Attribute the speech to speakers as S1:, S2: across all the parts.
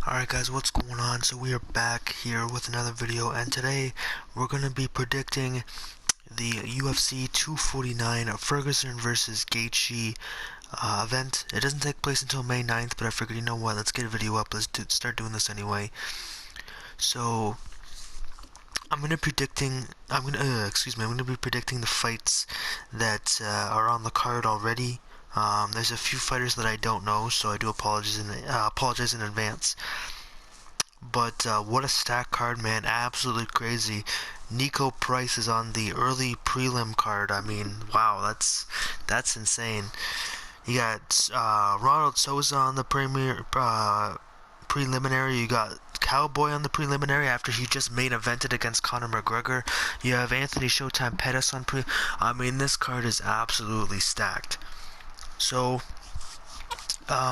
S1: Alright guys, what's going on? So we are back here with another video, and today we're going to be predicting the UFC 249 Ferguson versus Gaethje event. It doesn't take place until May 9th, but I figured, you know what, let's get a video up. Let's start doing this anyway. So I'm going to be predicting the fights that are on the card already. There's a few fighters that I don't know, so I do apologize in advance. But what a stack card, man. Absolutely crazy. Nico Price is on the early prelim card. I mean, wow, that's insane. You got Ronald Souza on the preliminary. You got Cowboy on the preliminary after he just main evented against Conor McGregor. You have Anthony Showtime Pettis on I mean, this card is absolutely stacked. So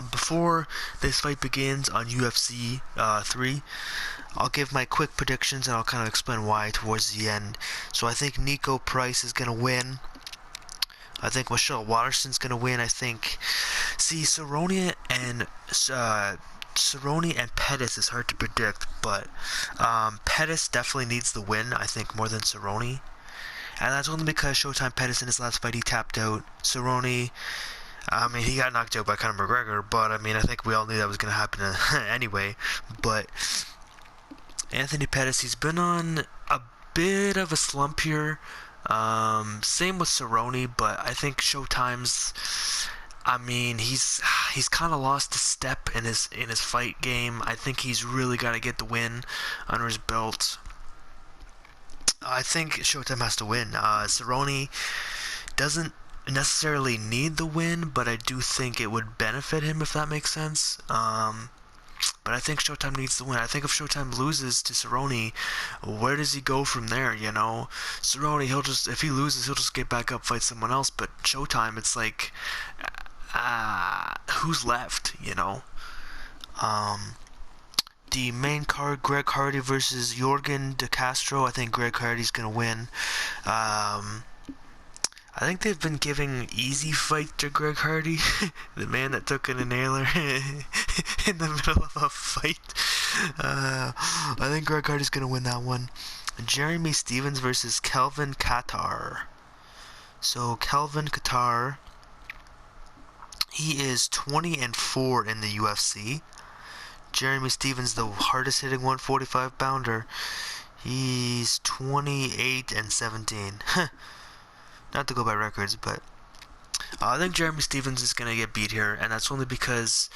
S1: before this fight begins on UFC 3, I'll give my quick predictions and I'll kind of explain why towards the end. So I think Nico Price is going to win. I think Michelle Waterson's going to win. I think, Cerrone and Pettis is hard to predict, but Pettis definitely needs the win, I think, more than Cerrone. And that's only because Showtime Pettis in his last fight, he tapped out. Cerrone, I mean, he got knocked out by Conor McGregor, but I mean, I think we all knew that was going to happen anyway. But Anthony Pettis, he's been on a bit of a slump here. Same with Cerrone, but I think Showtime's, I mean, he's kind of lost a step in his fight game. I think he's really got to get the win under his belt. I think Showtime has to win. Cerrone doesn't necessarily need the win, but I do think it would benefit him, if that makes sense. But I think Showtime needs the win. I think if Showtime loses to Cerrone, where does he go from there, you know? Cerrone, if he loses, he'll just get back up, fight someone else, but Showtime, it's like, who's left, you know? The main card, Greg Hardy versus Jorgen De Castro. I think Greg Hardy's gonna win. I think they've been giving easy fight to Greg Hardy, the man that took in a nailer in the middle of a fight. I think Greg Hardy's gonna win that one. Jeremy Stephens versus Kelvin Kattar. So Kelvin Kattar, he is 20-4 in the UFC. Jeremy Stephens, the hardest hitting 145 pounder, he's 28-17. Not to go by records, but I think Jeremy Stephens is going to get beat here, and that's only because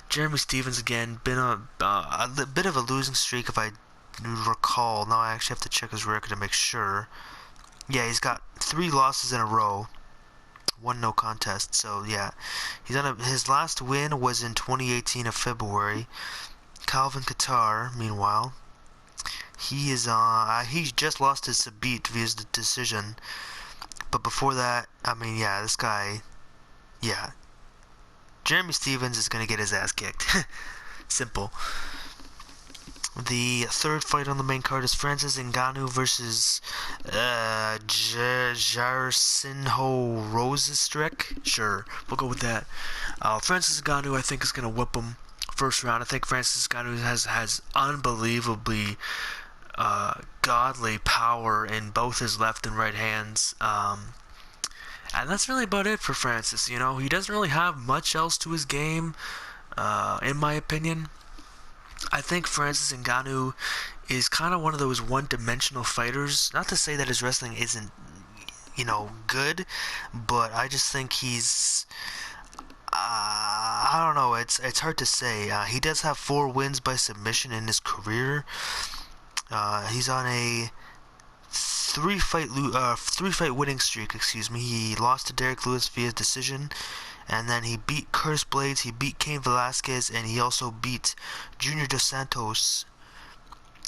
S1: Jeremy Stephens, again, been on a bit of a losing streak, if I recall. Now I actually have to check his record to make sure. Yeah, he's got 3 losses in a row, 1 no contest, so yeah. He's on his last win was in 2018 of February. Calvin Kattar, meanwhile, he just lost his Sabit via the decision. But before that, I mean, yeah, this guy, yeah. Jeremy Stephens is going to get his ass kicked. Simple. The third fight on the main card is Francis Ngannou versus Jairzinho Rozenstruik. Sure, we'll go with that. Francis Ngannou, I think, is going to whip him first round. I think Francis Ngannou has unbelievably godly power in both his left and right hands, and that's really about it for Francis. You know, he doesn't really have much else to his game, in my opinion. I think Francis Ngannou is kind of one of those one-dimensional fighters. Not to say that his wrestling isn't, you know, good, but I just think he's, I don't know, it's hard to say. He does have 4 wins by submission in his career. He's on a 3-fight winning streak. He lost to Derek Lewis via decision, and then he beat Curtis Blades, he beat Cain Velasquez, and he also beat Junior Dos Santos.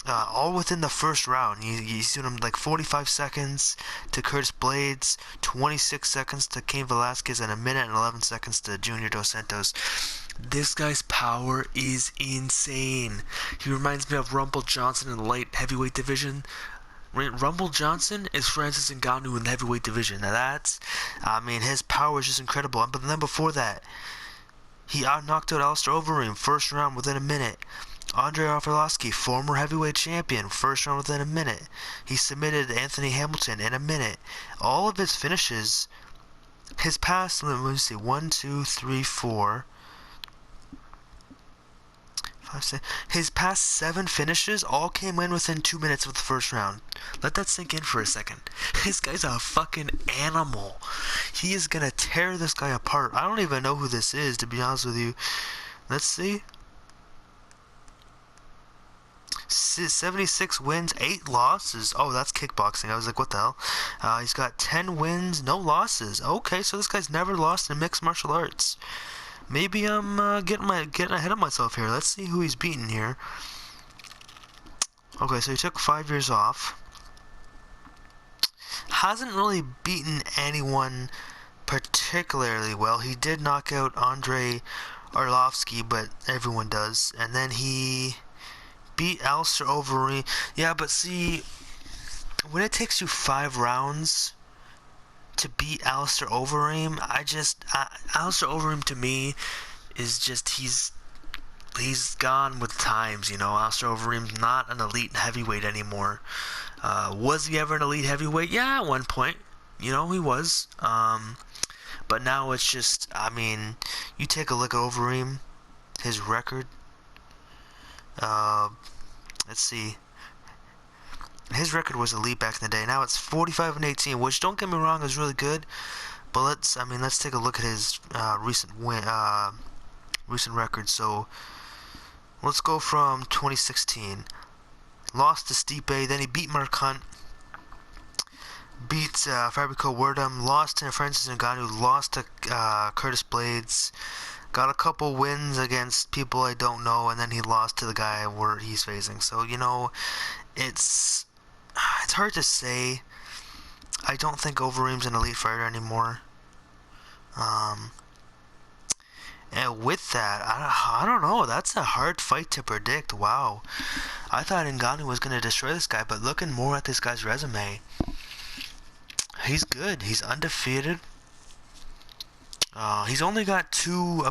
S1: All within the first round. You see him like 45 seconds to Curtis Blades, 26 seconds to Cain Velasquez, and 1 minute and 11 seconds to Junior Dos Santos. This guy's power is insane. He reminds me of Rumble Johnson in the light heavyweight division. Rumble Johnson is Francis Ngannou in the heavyweight division. Now that's, I mean, his power is just incredible. But then before that, he knocked out Alistair Overeem first round within 1 minute. Andrei Arlovski, former heavyweight champion, first round within a minute. He submitted Anthony Hamilton in a minute. All of his finishes, his past, let me see, 1, 2, 3, 4, 5, 6, his past 7 finishes all came in within 2 minutes of the first round. Let that sink in for a second. This guy's a fucking animal. He is gonna tear this guy apart. I don't even know who this is, to be honest with you. Let's see. 76 wins, 8 losses. Oh, that's kickboxing. I was like, what the hell? He's got 10 wins, no losses. Okay, so this guy's never lost in mixed martial arts. Maybe I'm getting ahead of myself here. Let's see who he's beaten here. Okay, so he took 5 years off. Hasn't really beaten anyone particularly well. He did knock out Andrei Arlovski, but everyone does. And then he beat Alistair Overeem. Yeah, but see, when it takes you 5 rounds to beat Alistair Overeem, Alistair Overeem to me is just, he's gone with the times, you know. Alistair Overeem's not an elite heavyweight anymore. Was he ever an elite heavyweight? Yeah, at one point, you know, he was. But now it's just, I mean, you take a look at Overeem, his record. Let's see. His record was elite back in the day. Now it's 45-18, which, don't get me wrong, is really good. But let's take a look at his recent record. So let's go from 2016. Lost to Stipe, then he beat Mark Hunt, beat Fabrico Werdum, lost to Francis Ngannou, lost to Curtis Blades. Got a couple wins against people I don't know, and then he lost to the guy where he's facing. So, you know, it's hard to say. I don't think Overeem's an elite fighter anymore. And with that, I don't know. That's a hard fight to predict. Wow. I thought Ngannou was going to destroy this guy, but looking more at this guy's resume, he's good. He's undefeated. He's only got 2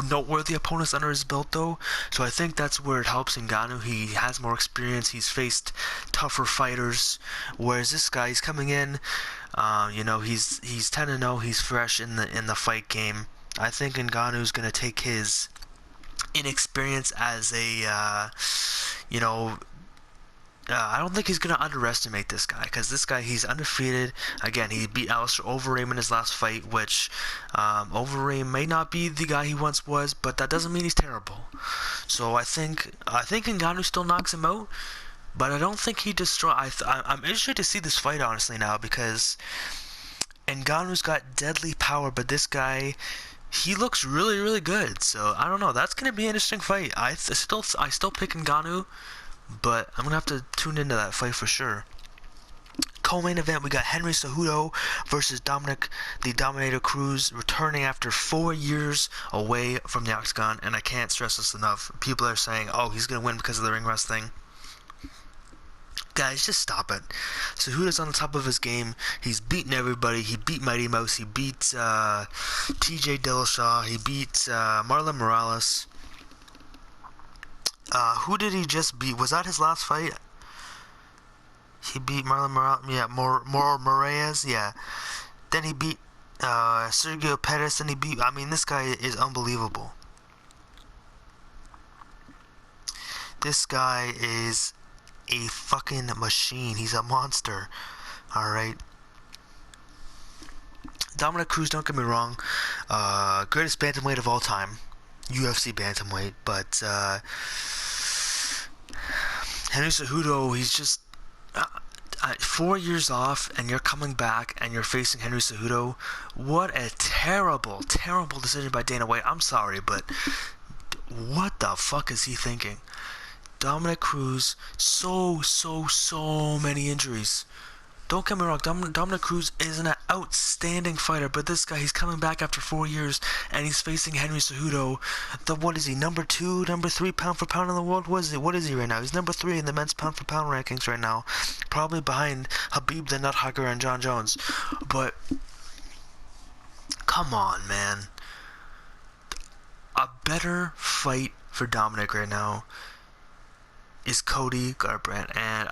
S1: noteworthy opponents under his belt, though, so I think that's where it helps Ngannou. He has more experience, he's faced tougher fighters, whereas this guy, he's coming in, you know, he's 10-0, he's fresh in the fight game. I think Ngannou's going to take his inexperience as a, you know, I don't think he's going to underestimate this guy, because this guy, he's undefeated. Again, he beat Alistair Overeem in his last fight, which Overeem may not be the guy he once was, but that doesn't mean he's terrible. So I think Ngannou still knocks him out, but I don't think he destroys. I'm interested to see this fight, honestly, now, because Ngannou's got deadly power, but this guy, he looks really, really good. So I don't know. That's going to be an interesting fight. I still pick Ngannou, but I'm going to have to tune into that fight for sure. Co-main event, we got Henry Cejudo versus Dominic the Dominator Cruz, returning after 4 years away from the octagon, and I can't stress this enough. People are saying, oh, he's going to win because of the ring rust thing. Guys, just stop it. Cejudo's on the top of his game. He's beaten everybody. He beat Mighty Mouse. He beat TJ Dillashaw. He beat Marlon Morales. Who did he just beat? Was that his last fight? He beat Marlon Morales. Yeah, Moraes. Yeah. Then he beat Sergio Pettis, and he beat. I mean, this guy is unbelievable. This guy is a fucking machine. He's a monster. Alright. Dominic Cruz, don't get me wrong, greatest bantamweight of all time. UFC bantamweight. But Henry Cejudo, he's just 4 years off, and you're coming back and you're facing Henry Cejudo. What a terrible, terrible decision by Dana White. I'm sorry, but what the fuck is he thinking? Dominic Cruz, so many injuries. Don't get me wrong, Dominic Cruz is an outstanding fighter, but this guy, he's coming back after 4 years, and he's facing Henry Cejudo. What is he, number 2, number 3 pound for pound in the world? What is he right now? He's number 3 in the men's pound for pound rankings right now, probably behind Habib the Nut Hugger and John Jones. But come on, man. A better fight for Dominic right now is Cody Garbrandt. And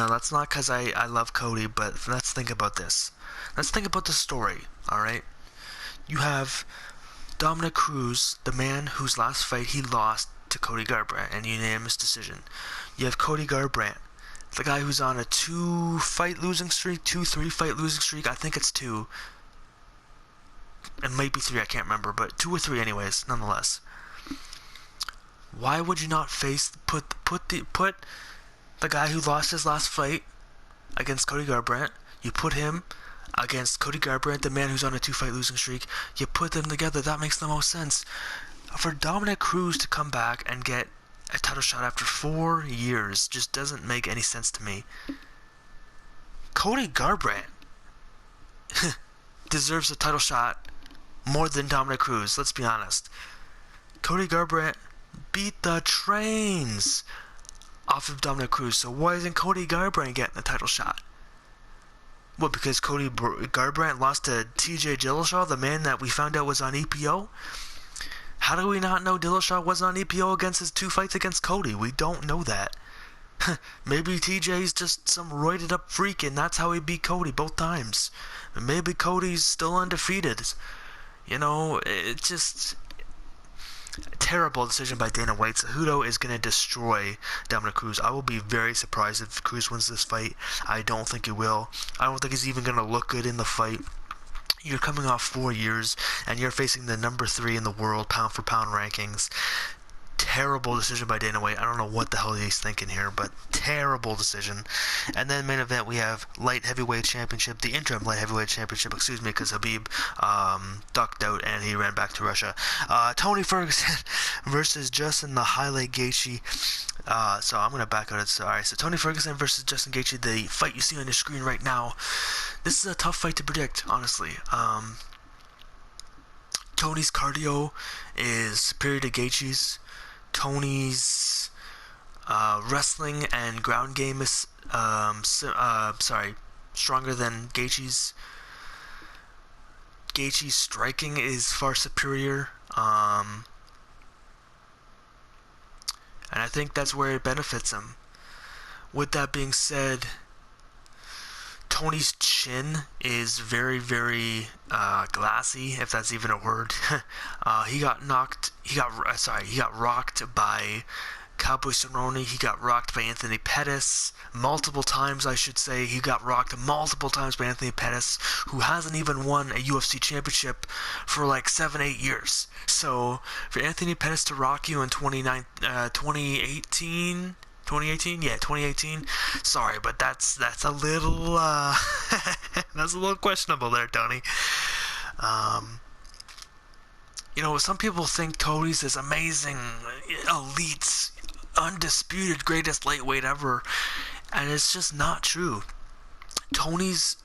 S1: that's not because I love Cody, but let's think about this. Let's think about the story, alright? You have Dominic Cruz, the man whose last fight he lost to Cody Garbrandt in unanimous decision. You have Cody Garbrandt, the guy who's on a 2-3-fight losing streak. I think it's 2. It might be 3, I can't remember, but 2 or 3 anyways, nonetheless. Why would you not put the guy who lost his last fight against Cody Garbrandt? You put him against Cody Garbrandt, the man who's on a 2-fight losing streak. You put them together. That makes the most sense. For Dominic Cruz to come back and get a title shot after 4 years just doesn't make any sense to me. Cody Garbrandt deserves a title shot more than Dominic Cruz, let's be honest. Cody Garbrandt beat the trains off of Dominic Cruz, so why isn't Cody Garbrandt getting a title shot? What, because Cody Garbrandt lost to TJ Dillashaw, the man that we found out was on EPO? How do we not know Dillashaw was on EPO against his 2 fights against Cody? We don't know that. Maybe TJ's just some roided up freak and that's how he beat Cody both times. Maybe Cody's still undefeated. It's just a terrible decision by Dana White. Cejudo is going to destroy Dominic Cruz. I will be very surprised if Cruz wins this fight. I don't think he will. I don't think he's even going to look good in the fight. You're coming off 4 years, and you're facing the number 3 in the world pound-for-pound rankings. Terrible decision by Dana White. I don't know what the hell he's thinking here, but terrible decision. And then main event, we have light heavyweight championship, the interim light heavyweight championship, because Habib ducked out and he ran back to Russia. Tony Ferguson versus Justin the Highlight Gaethje. So I'm going to back out it. So Tony Ferguson versus Justin Gaethje, the fight you see on your screen right now. This is a tough fight to predict, honestly. Tony's cardio is superior to Gaethje's. Tony's wrestling and ground game is stronger than Gaethje's. Gaethje's striking is far superior, and I think that's where it benefits him. With that being said, Tony's chin is very, very glassy, if that's even a word. He got rocked by Cowboy Cerrone. He got rocked by Anthony Pettis multiple times, I should say. He got rocked multiple times by Anthony Pettis, who hasn't even won a UFC championship for like 7-8 years. So for Anthony Pettis to rock you in 2018. Yeah, 2018. Sorry, but that's a little that's a little questionable there, Tony. Some people think Cody's this amazing, elite, undisputed greatest lightweight ever, and it's just not true. Tony's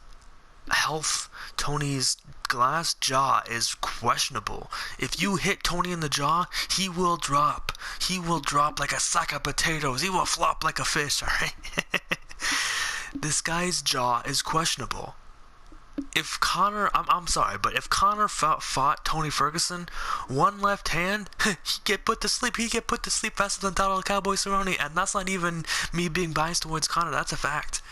S1: health, Tony's glass jaw is questionable. If you hit Tony in the jaw, he will drop. He will drop like a sack of potatoes. He will flop like a fish, alright? This guy's jaw is questionable. If Conor, I'm sorry, but if Conor fought Tony Ferguson, one left hand, he'd get put to sleep. He'd get put to sleep faster than Donald Cowboy Cerrone, and that's not even me being biased towards Conor. That's a fact.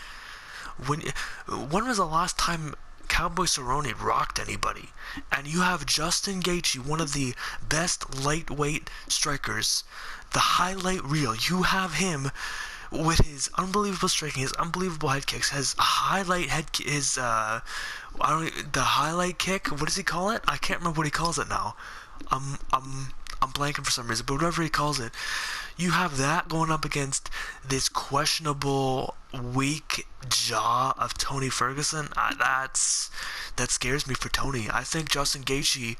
S1: When was the last time Cowboy Cerrone rocked anybody? And you have Justin Gaethje, one of the best lightweight strikers, the highlight reel. You have him with his unbelievable striking, his unbelievable head kicks, his highlight the highlight kick. What does he call it? I can't remember what he calls it now. I'm blanking for some reason, but whatever he calls it, you have that going up against this questionable, weak jaw of Tony Ferguson. That scares me for Tony. I think Justin Gaethje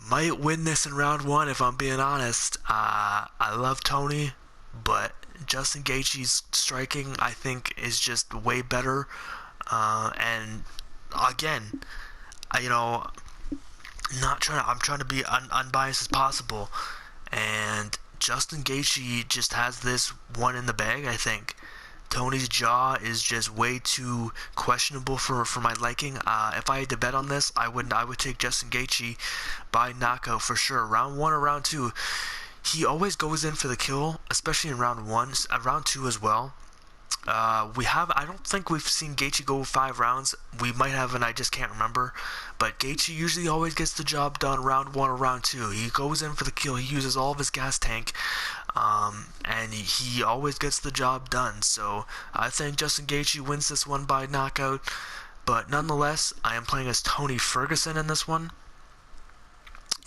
S1: might win this in round 1, if I'm being honest. I love Tony, but Justin Gaethje's striking, I think, is just way better. And again, I'm trying to be unbiased as possible, and Justin Gaethje just has this one in the bag, I think. Tony's jaw is just way too questionable for my liking. If I had to bet on this, I would take Justin Gaethje by knockout for sure. Round 1 or round 2, he always goes in for the kill, especially in round 1, round 2 as well. I don't think we've seen Gaethje go 5 rounds. We might have, and I just can't remember. But Gaethje usually always gets the job done round 1 or round 2. He goes in for the kill. He uses all of his gas tank, and he always gets the job done. So I think Justin Gaethje wins this one by knockout. But nonetheless, I am playing as Tony Ferguson in this one,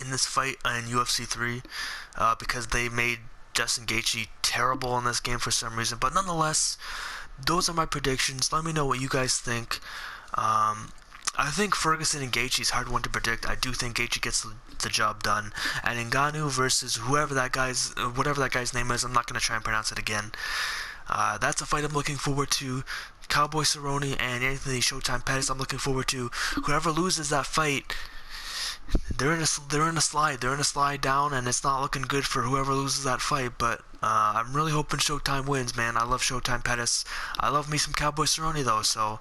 S1: in this fight in UFC 3, because they made Justin Gaethje terrible in this game for some reason. But nonetheless, those are my predictions. Let me know what you guys think. I think Ferguson and Gaethje is a hard one to predict. I do think Gaethje gets the job done. And Ngannou versus whatever that guy's name is, I'm not going to try and pronounce it again. That's a fight I'm looking forward to. Cowboy Cerrone and Anthony Showtime Pettis, I'm looking forward to. Whoever loses that fight, they're in a slide down, and it's not looking good for whoever loses that fight. But I'm really hoping Showtime wins, man. I love Showtime Pettis. I love me some Cowboy Cerrone though, so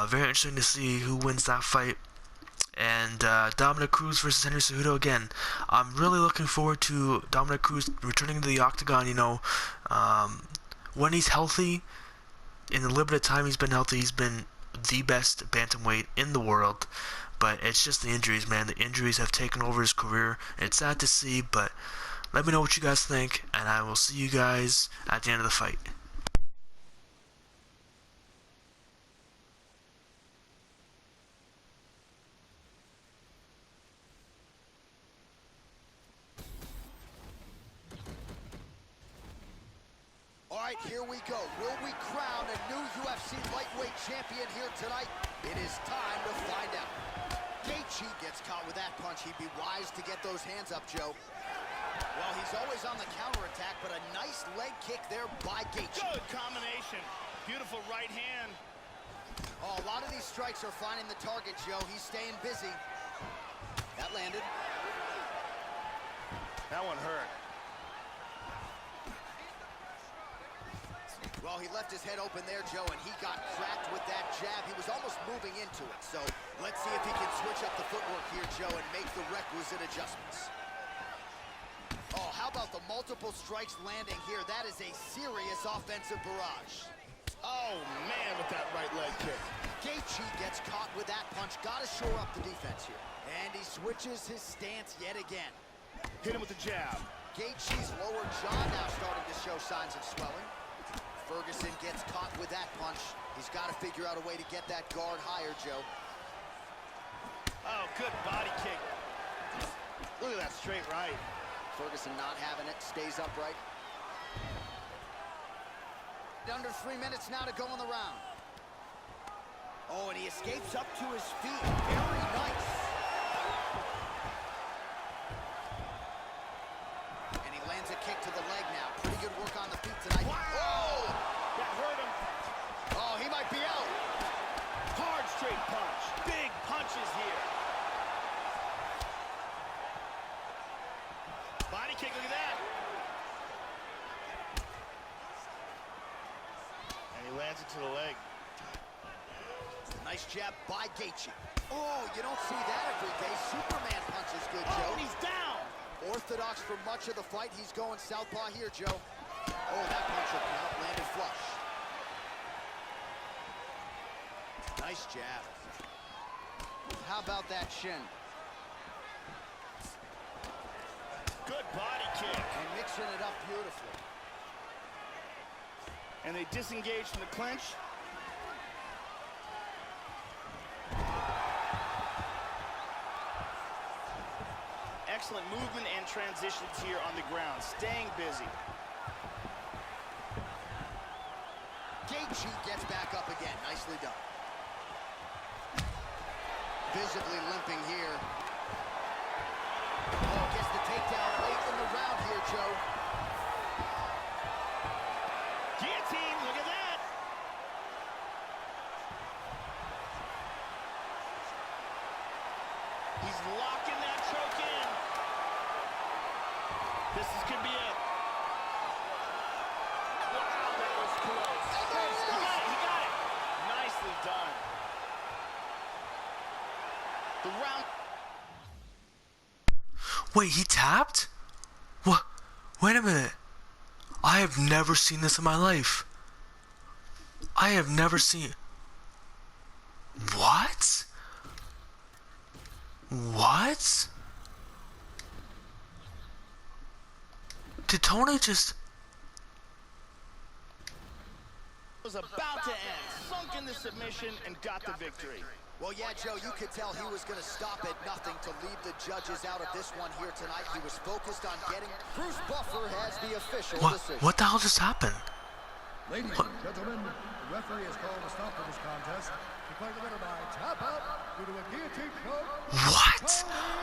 S1: very interesting to see who wins that fight. And Dominic Cruz versus Henry Cejudo again. I'm really looking forward to Dominic Cruz returning to the octagon. When he's healthy, in the limited time he's been healthy, he's been the best bantamweight in the world. But it's just the injuries, man. The injuries have taken over his career. It's sad to see, but let me know what you guys think, and I will see you guys at the end of the fight.
S2: All right, here we go. Will we crown a new UFC lightweight champion here tonight? It is time to find out. Gaethje gets caught with that punch. He'd be wise to get those hands up, Joe. Well, he's always on the counterattack, but a nice leg kick there by Gaethje.
S3: Good combination. Beautiful right hand.
S2: Oh, a lot of these strikes are finding the target, Joe. He's staying busy. That landed.
S3: That one hurt.
S2: Well, he left his head open there, Joe, and he got cracked with that jab. He was almost moving into it. So let's see if he can switch up the footwork here, Joe, and make the requisite adjustments. Oh, how about the multiple strikes landing here? That is a serious offensive barrage.
S3: Oh, man, with that right leg kick.
S2: Gaethje gets caught with that punch. Got to shore up the defense here. And he switches his stance yet again.
S3: Hit him with the jab.
S2: Gaethje's lower jaw now starting to show signs of swelling. Ferguson gets caught with that punch. He's got to figure out a way to get that guard higher, Joe.
S3: Oh, good body kick. Look at that straight right.
S2: Ferguson not having it, stays upright. Under 3 minutes now to go in the round. Oh, and he escapes up to his feet. Very nice. And he lands a kick to the leg now. Pretty good work on the feet tonight.
S3: Wow!
S2: Oh!
S3: That hurt him.
S2: Oh, he might be out.
S3: Hard straight punch. Big punches here. Body kick, look at that. And he lands it to the leg.
S2: Nice jab by Gaethje. Oh, you don't see that every day. Superman punches good, Joe.
S3: Oh, and he's down.
S2: Orthodox for much of the fight. He's going southpaw here, Joe. Oh, that punch will count. Landed flush. Nice jab. How about that shin?
S3: Good body kick.
S2: And mixing it up beautifully.
S3: And they disengage from the clinch. Excellent movement and transitions here on the ground, staying busy.
S2: Gaethje gets back up again. Nicely done. Visibly limping here. Oh, gets the takedown late in the round here, Joe.
S3: Guillotine, look at that. He's locking that choke in. Could be it. Wow, that was close.
S1: Wait, he tapped? What? Wait a minute. I have never seen this in my life. I have never seen... What? What? Did Tony just...
S3: Was about to end, sunk in the submission and got the victory.
S2: Well, yeah, Joe, you could tell he was going to stop at nothing to leave the judges out of this one here tonight. He was focused on getting... Bruce Buffer has the official decision.
S1: What the hell just happened?
S4: Ladies and gentlemen, the referee has called a stop to this contest. Declared the winner by tap out due to a guillotine choke.
S1: What?
S4: Tony.